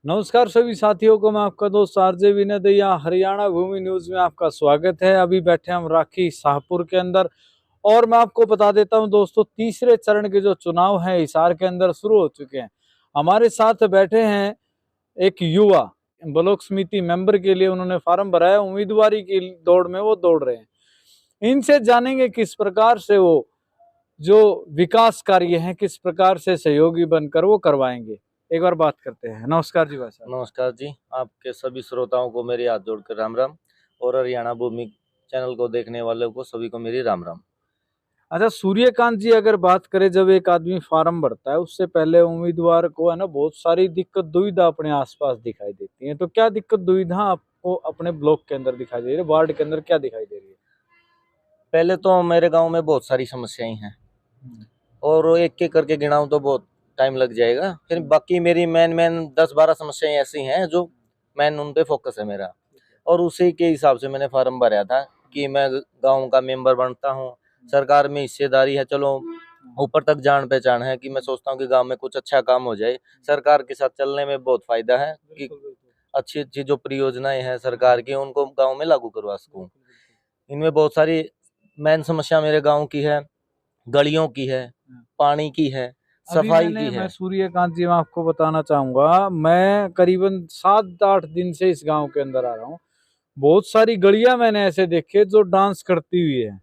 नमस्कार सभी साथियों को, मैं आपका दोस्त आरजे विनय दैया। हरियाणा भूमि न्यूज में आपका स्वागत है। अभी बैठे हम राखी शाहपुर के अंदर और मैं आपको बता देता हूं दोस्तों, तीसरे चरण के जो चुनाव हैं हिसार के अंदर शुरू हो चुके हैं। हमारे साथ बैठे हैं एक युवा ब्लॉक समिति मेंबर के लिए, उन्होंने फॉर्म भरा है। उम्मीदवारी की दौड़ में वो दौड़ रहे हैं। इनसे जानेंगे किस प्रकार से वो जो विकास कार्य हैं किस प्रकार से सहयोगी बनकर वो करवाएंगे। एक बार बात करते हैं। नमस्कार जी भाई साहब। नमस्कार जी, आपके सभी श्रोताओं को मेरी हाथ जोड़कर राम राम और हरियाणा भूमि चैनल को देखने वालों को सभी को मेरी राम राम। अच्छा सूर्यकांत जी, अगर बात करें, जब एक आदमी फार्म भरता है उससे पहले उम्मीदवार को है ना बहुत सारी दिक्कत दुविधा अपने आसपास दिखाई देती है। तो क्या दिक्कत दुविधा आपको अपने ब्लॉक के अंदर दिखाई दे रही है, वार्ड के अंदर क्या दिखाई दे रही है? पहले तो मेरे गांव में बहुत सारी समस्याएं हैं और एक एक करके गिनाऊं तो बहुत टाइम लग जाएगा। फिर बाकी मेरी मेन मेन 10-12 समस्याएं ऐसी हैं जो मेन उन पे फोकस है मेरा, और उसी के हिसाब से मैंने फार्म भरा था कि मैं गांव का मेंबर बनता हूं। सरकार में हिस्सेदारी है, चलो ऊपर तक जान पहचान है कि मैं सोचता हूँ कि गांव में कुछ अच्छा काम हो जाए। सरकार के साथ चलने में बहुत फायदा है कि अच्छी अच्छी जो परियोजनाएं हैं सरकार की उनको गांव में लागू करवा सकूं। इनमें बहुत सारी मेन समस्या मेरे गांव की है, गलियों की है, पानी की है, सफाई की मैं है। सूर्यकांत जी, मैं आपको बताना चाहूंगा, मैं करीबन 7-8 दिन से इस गांव के अंदर आ रहा हूँ। बहुत सारी गलियां मैंने ऐसे देखे जो डांस करती हुई है।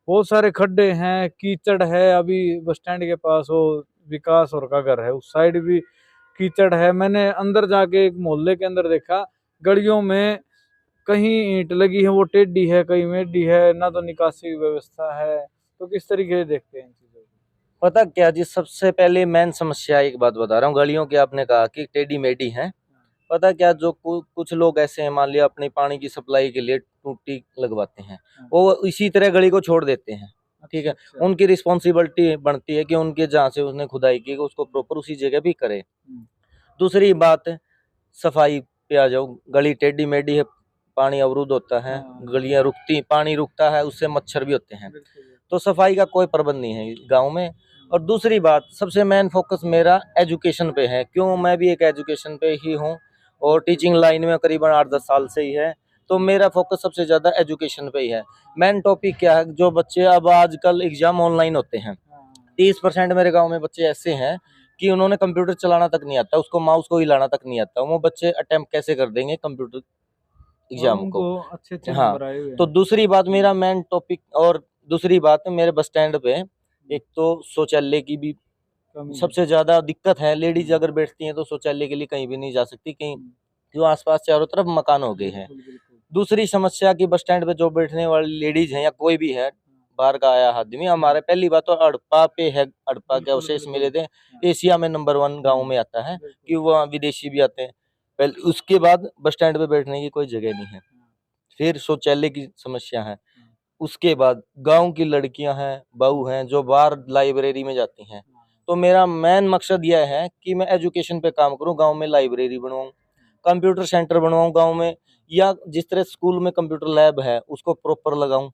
बहुत सारे खड्डे हैं, कीचड़ है। अभी बस स्टैंड के पास वो विकास और का घर है, उस साइड भी कीचड़ है। मैंने अंदर जाके एक मोहल्ले के अंदर देखा, गलियों में कहीं ईंट लगी है वो टेढ़ी है, कहीं मेढ़ी है, ना तो निकासी की व्यवस्था है। तो किस तरीके से देखते हैं इन चीजों को? पता क्या जी, सबसे पहले मेन समस्या एक बात बता रहा हूँ, गलियों की आपने कहा कि टेढ़ी मेढ़ी है। पता क्या, जो कुछ लोग ऐसे हैं, मान लिया अपनी पानी की सप्लाई के लिए टूटी लगवाते हैं, वो इसी तरह गली को छोड़ देते हैं। ठीक है, उनकी रिस्पॉन्सिबिलिटी बनती है कि उनके जहाँ से उसने खुदाई की उसको प्रॉपर उसी जगह भी करे। दूसरी बात, सफाई पे आ जाओ। गली टेढ़ी मेढ़ी है, पानी अवरुद्ध होता है, गलियां रुकती, पानी रुकता है, उससे मच्छर भी होते हैं। तो सफाई का कोई प्रबंध नहीं है गांव में। और दूसरी बात, सबसे मेन फोकस मेरा एजुकेशन पे है। क्यों, मैं भी एक एजुकेशन पे ही हूँ और टीचिंग लाइन में करीबन 8-10 साल से ही है। तो मेरा फोकस सबसे ज्यादा एजुकेशन पे ही है। मेन टॉपिक क्या है, जो बच्चे अब आजकल एग्जाम ऑनलाइन होते हैं, 30% मेरे गांव में बच्चे ऐसे हैं कि उन्होंने कंप्यूटर चलाना तक नहीं आता, उसको माउस को हिलाना तक नहीं आता। वो बच्चे अटेम्प्ट कैसे कर देंगे कंप्यूटर और एग्जाम को। उनको अच्छे अच्छे हाँ, नंबर आए हुए तो हैं। दूसरी बात मेरा मेन टॉपिक, और दूसरी बात मेरे बस स्टैंड पे एक तो शौचालय की भी कमी है। सबसे ज्यादा दिक्कत है। लेडीज अगर बैठती हैं तो शौचालय के लिए कहीं भी नहीं जा सकती, कहीं क्यों, आसपास चारों तरफ मकान हो गए हैं। दूसरी समस्या की, बस स्टैंड पे जो बैठने वाली लेडीज है या कोई भी है बाहर का आया आदमी, हमारे पहली बात तो हड़प्पा पे है। हड़प्पा के अवशेष मिले थे, एशिया में नंबर 1 गाँव में आता है कि वहाँ विदेशी भी आते हैं। पहले, उसके बाद बस स्टैंड पे बैठने की कोई जगह नहीं है। फिर शौचालय की समस्या है। उसके बाद गांव की लड़कियां हैं, बहू हैं, जो बाहर लाइब्रेरी में जाती हैं। तो मेरा मेन मकसद यह है कि मैं एजुकेशन पे काम करूं, गांव में लाइब्रेरी बनवाऊं, कंप्यूटर सेंटर बनवाऊं गांव में, या जिस तरह स्कूल में कंप्यूटर लैब है उसको प्रॉपर लगाऊं,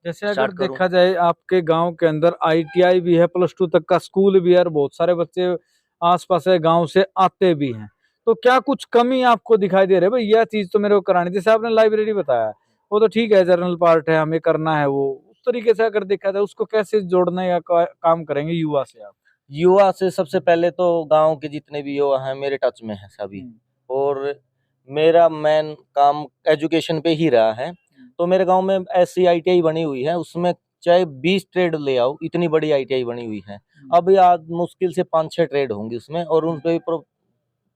जैसे अगर स्टार्ट करूं। देखा जाए, आपके गांव के अंदर आईटीआई भी है, +2 तक का स्कूल भी है और बहुत सारे बच्चे आसपास के गांव से आते भी हैं। तो क्या कुछ कमी आपको दिखाई दे रही है भाई, यह चीज तो मेरे को करानी? जैसे आपने लाइब्रेरी बताया, वो तो ठीक है, जर्नल पार्ट है, हमें करना है वो। उस तरीके से अगर देखा जाए, उसको कैसे जोड़ने का काम करेंगे युवा से आप? युवा से सबसे पहले तो गांव के जितने भी युवा हैं मेरे टच में हैं सभी, और मेरा मेन काम एजुकेशन पे ही रहा है। तो मेरे गांव में ऐसी आईटीआई बनी हुई है, उसमें चाहे 20 ट्रेड ले आओ, इतनी बड़ी आईटीआई बनी हुई है। अब आज मुश्किल से 5-6 ट्रेड होंगी उसमें, और उन पे भी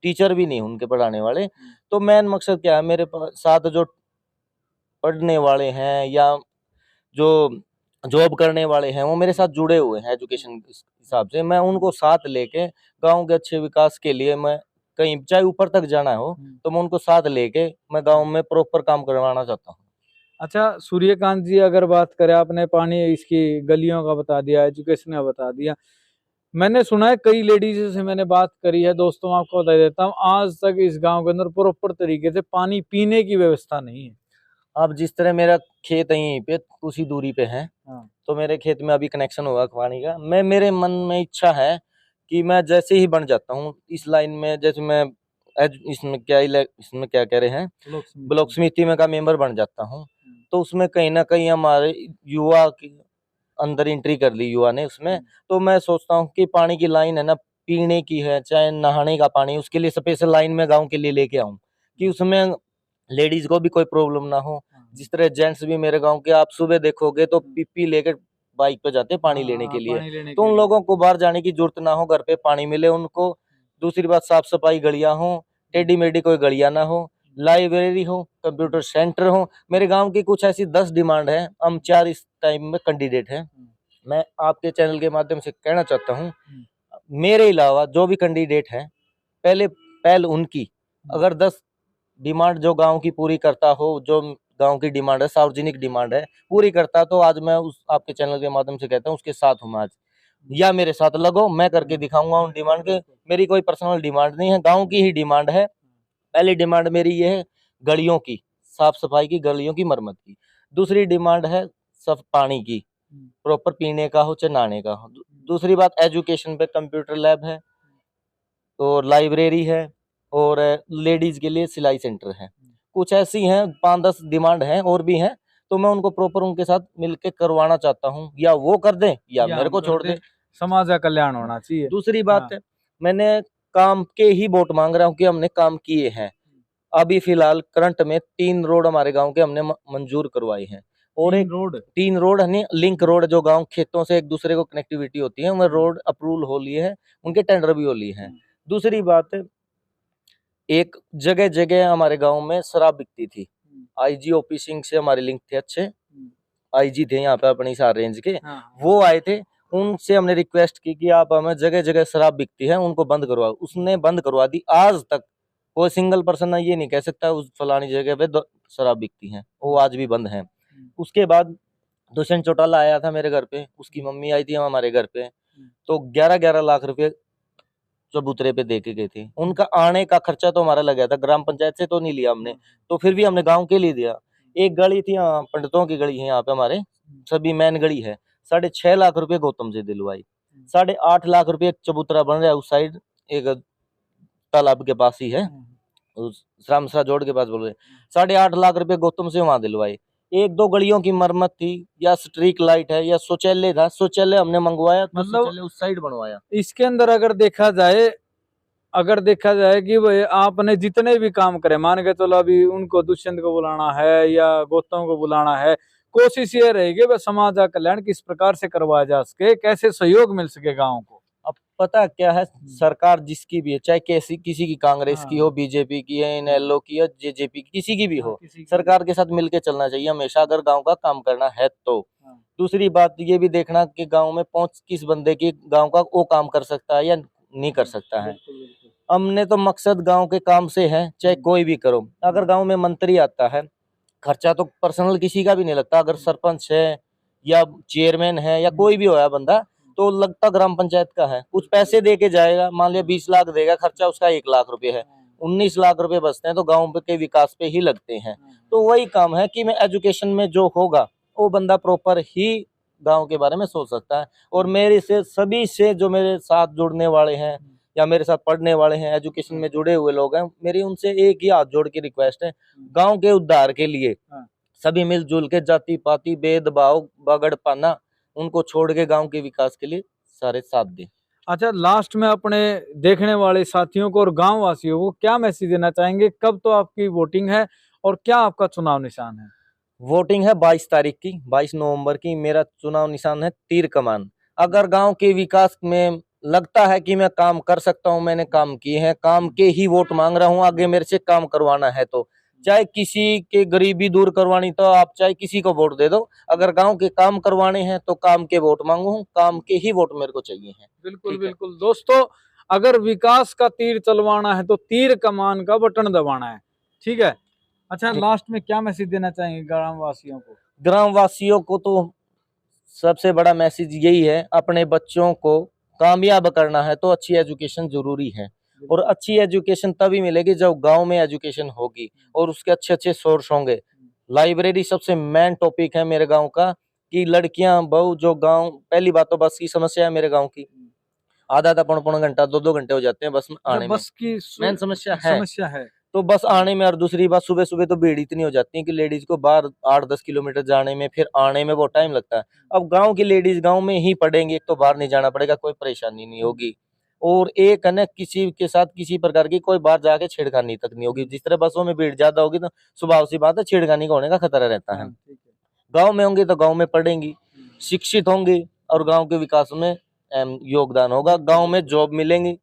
टीचर भी नहीं उनके पढ़ाने वाले। तो मेन मकसद क्या है, मेरे साथ जो पढ़ने वाले हैं या जो जॉब करने वाले हैं वो मेरे साथ जुड़े हुए हैं एजुकेशन के हिसाब से, मैं उनको साथ लेके गांव के अच्छे विकास के लिए, मैं कहीं चाहे ऊपर तक जाना हो तो मैं उनको साथ लेके मैं गांव में प्रॉपर काम करवाना चाहता हूँ। अच्छा सूर्यकांत जी, अगर बात करें, आपने पानी इसकी गलियों का बता दिया, एजुकेशन का बता दिया। मैंने सुना है, कई लेडीज से मैंने बात करी है, दोस्तों आपको बता देता हूँ, आज तक इस गांव के अंदर प्रॉपर तरीके से पानी पीने की व्यवस्था नहीं है। अब जिस तरह मेरा खेत यहीं पे कुछ ही दूरी पे है, हाँ। तो मेरे खेत में अभी कनेक्शन होगा पानी का। मेरे मन में इच्छा है कि मैं जैसे ही बन जाता हूँ इस लाइन में, जैसे मैं इसमें इसमें क्या कह रहे हैं, ब्लॉक समिति में का मेंबर बन जाता हूँ। तो उसमें कहीं ना कहीं हमारे युवा की अंदर एंट्री कर ली युवा ने उसमें। तो मैं सोचता हूँ कि पानी की लाइन है ना, पीने की है चाहे नहाने का पानी, उसके लिए स्पेशल लाइन में गांव के लिए लेके आऊं कि उसमें लेडीज को भी कोई प्रॉब्लम ना हो। जिस तरह जेंट्स भी मेरे गांव के आप सुबह देखोगे तो पीपी लेकर बाइक पे जाते हैं पानी लेने के लिए। तो उन लोगों को बाहर जाने की जरूरत ना हो, घर पे पानी मिले उनको। दूसरी बात, साफ सफाई गलियां हो, टेढ़ी मेढ़ी कोई गलियां ना हो, लाइब्रेरी हो, कंप्यूटर सेंटर हो। मेरे गांव की कुछ ऐसी 10 डिमांड है, हम 4 इस टाइम में कैंडिडेट हैं। मैं आपके चैनल के माध्यम से कहना चाहता हूँ, मेरे अलावा जो भी कैंडिडेट है पहल उनकी। अगर 10 डिमांड जो गांव की पूरी करता हो, जो गांव की डिमांड है, सार्वजनिक डिमांड है, पूरी करता, तो आज मैं उस आपके चैनल के माध्यम से कहता हूँ उसके साथ हूँ आज। या मेरे साथ लगो, मैं करके दिखाऊंगा उन डिमांड के। मेरी कोई पर्सनल डिमांड नहीं है, गांव की ही डिमांड है। पहली डिमांड मेरी ये है गलियों की साफ सफाई की, गलियों की मरम्मत की। दूसरी डिमांड है सब पानी की, प्रॉपर पीने का हो चाहे नहाने का हो। दूसरी बात, एजुकेशन पे कंप्यूटर लैब है और लाइब्रेरी है और लेडीज के लिए सिलाई सेंटर है। कुछ ऐसी हैं 5-10 डिमांड हैं, और भी हैं। तो मैं उनको प्रॉपर उनके साथ मिलके करवाना चाहता हूँ, या वो कर दें या मेरे को छोड़ दें। समाज का कल्याण होना चाहिए। दूसरी बात है, मैंने काम के ही वोट मांग रहा हूँ कि हमने काम किए हैं। अभी फिलहाल करंट में 3 रोड हमारे गांव के हमने मंजूर करवाए हैं, और 3 रोड है लिंक रोड, जो गांव खेतों से एक दूसरे को कनेक्टिविटी होती है, वो रोड अप्रूवल हो लिए है, उनके टेंडर भी हो लिए हैं। दूसरी बात है, एक जगह जगह हमारे गांव में शराब बिकती थी। आईजी ओपी सिंह से हमारे लिंक थे अच्छे, आईजी थे यहाँ पे अपनी सार रेंज के। वो आए थे, उनसे हमने रिक्वेस्ट की कि आप हमें जगह जगह शराब बिकती है उनको बंद करवाओ। उसने बंद करवा दी। आज तक कोई सिंगल पर्सन ये नहीं कह सकता उस फलानी जगह पे शराब बिकती है, वो आज भी बंद है। उसके बाद दुष्यंत चौटाला आया था मेरे घर पे, उसकी मम्मी आई थी हमारे घर पे, तो 11-11 लाख रुपए चबूतरे पे दे के गए थे। उनका आने का खर्चा तो हमारा लग गया था, ग्राम पंचायत से तो नहीं लिया हमने, तो फिर भी हमने गांव के लिए दिया। एक गली थी, पंडितों की गली है यहाँ पे हमारे, सभी मेन गली है, 6.5 लाख रुपए गौतम से दिलवाई। 8.5 लाख रुपए चबूतरा बन रहा है उस साइड, एक तालाब के पास ही है, उस रामसरा जोड़ के पास बोल रहे। 8.5 लाख रुपए गौतम से वहां दिलवाए। 1-2 गलियों की मरम्मत थी, या स्ट्रीट लाइट है, या शौचालय था, शौचालय हमने मंगवाया, तो मतलब उस साइड बनवाया। इसके अंदर अगर देखा जाए कि भाई आपने जितने भी काम करे, मान के चलो अभी उनको दुष्यंत को बुलाना है या गौतम को बुलाना है, कोशिश ये रहेगी भाई समाज का कल्याण किस प्रकार से करवाया जा सके, कैसे सहयोग मिल सके गाँव को। अब पता क्या है, सरकार जिसकी भी है, चाहे किसी की कांग्रेस की हो, बीजेपी की है, इनेलो की है, जेजेपी की, किसी की भी हो, सरकार के साथ मिलके चलना चाहिए हमेशा, अगर गांव का काम करना है तो। दूसरी बात ये भी देखना कि गांव में पहुंच किस बंदे की गांव का वो काम कर सकता है या नहीं कर सकता है। हमने तो मकसद गांव के काम से है, चाहे कोई भी करो। अगर गांव में मंत्री आता है, खर्चा तो पर्सनल किसी का भी नहीं लगता। अगर सरपंच है या चेयरमैन है या कोई भी होया बंदा, तो लगता ग्राम पंचायत का है। कुछ पैसे दे के जाएगा, मान लिया 20 लाख देगा, खर्चा उसका 1 लाख रुपए है, 19 लाख रुपए बचते हैं, तो गांव के विकास पे ही लगते हैं। तो वही काम है कि मैं एजुकेशन में जो होगा वो बंदा प्रॉपर ही गांव के बारे में सोच सकता है। और मेरे से सभी से जो मेरे साथ जुड़ने वाले हैं या मेरे साथ पढ़ने वाले हैं, एजुकेशन में जुड़े हुए लोग हैं, मेरी उनसे एक ही हाथ जोड़ के रिक्वेस्ट है, गांव के उद्धार के लिए सभी मिलजुल के, जाति पाति भेदभाव बगड़ पाना उनको छोड़ के गांव के विकास के लिए सारे साथ दें। अच्छा, लास्ट में अपने देखने वाले साथियों को और गांव वासियों को क्या मैसेज देना चाहेंगे? कब तो आपकी वोटिंग है और क्या आपका चुनाव निशान है? वोटिंग है 22 तारीख की, 22 नवंबर की। मेरा चुनाव निशान है तीर कमान। अगर गांव के विकास में लगता है कि मैं काम कर सकता हूं, मैंने काम किए हैं, काम के ही वोट मांग रहा हूं, आगे मेरे से काम करवाना है तो, चाहे किसी के गरीबी दूर करवानी तो आप चाहे किसी को वोट दे दो। अगर गांव के काम करवाने हैं तो काम के वोट मांगू, काम के ही वोट मेरे को चाहिए हैं। बिल्कुल बिल्कुल दोस्तों, अगर विकास का तीर चलवाना है तो तीर कमान का बटन दबाना है, ठीक है। अच्छा, लास्ट में क्या मैसेज देना चाहेंगे ग्राम वासियों को? ग्राम वासियों को तो सबसे बड़ा मैसेज यही है, अपने बच्चों को कामयाब करना है तो अच्छी एजुकेशन जरूरी है। और अच्छी एजुकेशन तभी मिलेगी जब गांव में एजुकेशन होगी और उसके अच्छे अच्छे सोर्स होंगे। लाइब्रेरी सबसे मेन टॉपिक है मेरे गांव का, कि लड़कियां बहू जो गांव, पहली बात तो बस की समस्या है मेरे गांव की, आधा आधा पौन पौन घंटा 2 2 घंटे हो जाते हैं बस में आने में। बस की मेन समस्या है। समस्या है। तो बस आने में, और दूसरी बात सुबह सुबह तो भीड़ इतनी हो जाती है कि लेडीज को बाहर 8-10 किलोमीटर जाने में, फिर आने में बहुत टाइम लगता है। अब गांव की लेडीज गांव में ही पढ़ेंगी, एक तो बाहर नहीं जाना पड़ेगा, कोई परेशानी नहीं होगी, और एक है ना किसी के साथ किसी प्रकार की कोई बाहर जाके छेड़खानी तक नहीं होगी। जिस तरह बसों में भीड़ ज्यादा होगी तो स्वभाव सी बात है छेड़खानी का होने का खतरा रहता है। हाँ, ठीक है। गांव में होंगे तो गांव में पढ़ेंगी, शिक्षित होंगे, और गांव के विकास में योगदान होगा, गांव में जॉब मिलेंगी।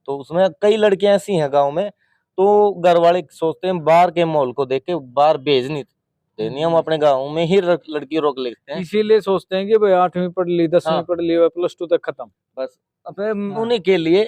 तो उसमें कई लड़कियां ऐसी हैं गांव में, तो घर वाले सोचते हैं बाहर के माहौल को देख के बाहर भेज नहीं देनी, हम अपने गांव में ही लड़की रोक लेते हैं। इसीलिए सोचते हैं कि भाई 8वीं पढ़ ली, 10वीं हाँ। पढ़ ली, +2 तक खत्म। बस अब हाँ। उन्हीं के लिए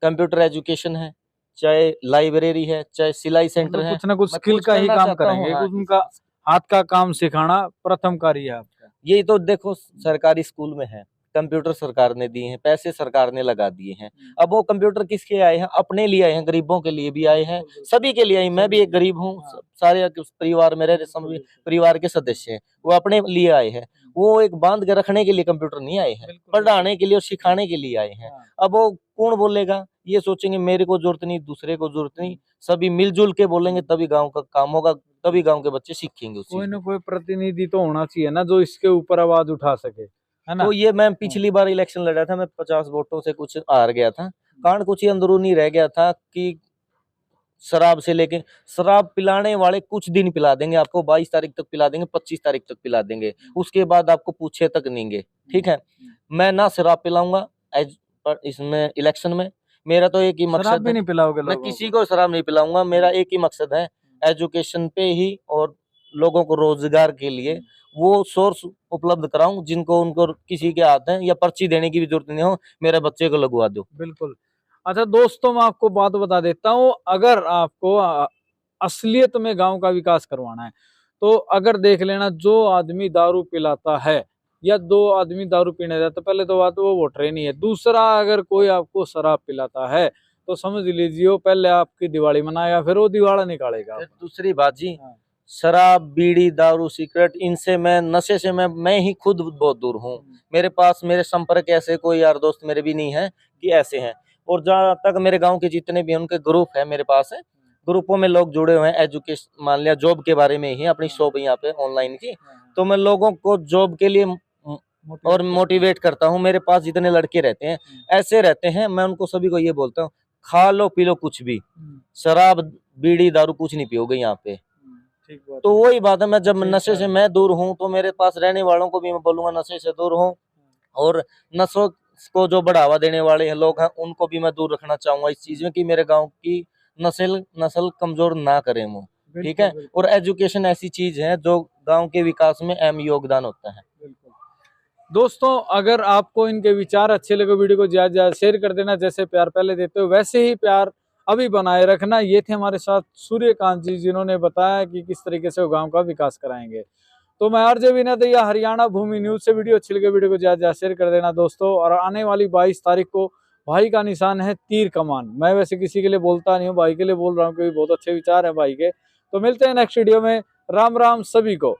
कंप्यूटर एजुकेशन है, चाहे लाइब्रेरी है, चाहे सिलाई सेंटर मतलब है, कुछ ना कुछ मैं स्किल कुछ का ही करना काम चाहता हूँ। करेंगे, हाँ, कुछ उनका हाथ का काम सिखाना प्रथम कार्य है आपका। यही तो देखो सरकारी स्कूल में है, कंप्यूटर सरकार ने दिए हैं, पैसे सरकार ने लगा दिए हैं। अब वो कंप्यूटर किसके आए हैं? अपने लिए आए हैं, गरीबों के लिए भी आए हैं, सभी के लिए आए हैं। मैं भी एक गरीब हूँ, सारे परिवार मेरे सभी परिवार के सदस्य हैं, वो अपने लिए आए हैं। वो एक बांध के रखने के लिए कंप्यूटर नहीं आए हैं, पढ़ाने के लिए और सिखाने के लिए आए हैं। अब वो कौन बोलेगा? ये सोचेंगे मेरे को जरूरत नहीं, दूसरे को जरूरत नहीं, सभी मिलजुल के बोलेंगे तभी गांव का काम होगा, तभी गांव के बच्चे सीखेंगे उस कोई चीज ना को। कोई प्रतिनिधि तो होना चाहिए ना, जो इसके ऊपर आवाज उठा सके, है ना? तो ये मैं पिछली बार इलेक्शन लड़ा था, मैं 50 वोटों से कुछ हार गया था। कारण कुछ ही अंदरूनी रह गया था कि शराब से लेके, शराब पिलाने वाले कुछ दिन पिला देंगे आपको, 22 तारीख तक पिला देंगे, 25 तारीख तक पिला देंगे, उसके बाद आपको पूछे तक नहीं। ठीक है, मैं ना शराब पिलाऊंगा पर इसमें इलेक्शन में, मेरा तो एक ही शराब मकसद भी है, नहीं पिलाओगे मैं लोगों किसी को? को शराब नहीं पिलाऊंगा। मेरा एक ही मकसद है, एजुकेशन पे ही, और लोगों को रोजगार के लिए वो सोर्स उपलब्ध कराऊं जिनको उनको किसी के हाथ है, या पर्ची देने की भी जरूरत नहीं हो, मेरे बच्चे को लगवा दो। बिल्कुल। अच्छा दोस्तों, मैं आपको बात बता देता हूँ, अगर आपको असलियत में गांव का विकास करवाना है, तो अगर देख लेना, जो आदमी दारू पिलाता है या 2 आदमी दारू पीने जाते, पहले तो बात वो वोटर ही नहीं है। दूसरा, अगर कोई आपको शराब पिलाता है तो समझ लीजिए वो पहले आपकी दिवाली मनाएगा, फिर वो दिवाला निकालेगा। फिर दूसरी बात जी, हाँ। शराब, बीड़ी, दारू, सिगरेट, इनसे मैं, नशे से मैं ही खुद बहुत दूर हूँ। मेरे पास मेरे संपर्क ऐसे कोई यार दोस्त मेरे भी नहीं है कि ऐसे हैं। और जहाँ तक मेरे गांव के जितने भी हैं उनके ग्रुप है मेरे पास है, ग्रुपों में लोग जुड़े हुए हैं, एजुकेशन मान लिया जॉब के बारे में ही, अपनी शॉप यहाँ पे ऑनलाइन की, तो मैं लोगों को जॉब के लिए और मोटिवेट करता हूँ। मेरे पास जितने लड़के रहते हैं ऐसे रहते हैं, मैं उनको सभी को ये बोलता हूँ, खा लो पी लो कुछ भी, शराब बीड़ी दारू कुछ नहीं पियोगे यहाँ पे। ठीक बात तो है। वही बात है, मैं जब सही नशे कहा से है। मैं दूर हूँ तो मेरे पास रहने वालों को भी मैं बोलूंगा नशे से दूर हूँ, और नशों को जो बढ़ावा देने वाले हैं लोग हैं उनको भी मैं दूर रखना चाहूंगा इस चीज में, कि मेरे गांव की नस्ल कमजोर ना करें वो। ठीक है, बिल्कुल, और एजुकेशन ऐसी चीज है जो गांव के विकास में अहम योगदान होता है। बिल्कुल। दोस्तों, अगर आपको इनके विचार अच्छे लगे, वीडियो को ज्यादा ज्यादा शेयर कर देना, जैसे प्यार पहले देते हो वैसे ही प्यार अभी बनाए रखना। ये थे हमारे साथ सूर्यकांत जी, जिन्होंने बताया कि किस तरीके से वो गांव का विकास कराएंगे। तो मैं आरजे विनय दैया, हरियाणा भूमि न्यूज से। वीडियो अच्छी लगे, वीडियो को ज्यादा ज्यादा शेयर कर देना दोस्तों। और आने वाली 22 तारीख को भाई का निशान है तीर कमान। मैं वैसे किसी के लिए बोलता नहीं हूँ, भाई के लिए बोल रहा हूँ क्योंकि बहुत अच्छे विचार है भाई के। तो मिलते हैं नेक्स्ट वीडियो में। राम राम सभी को।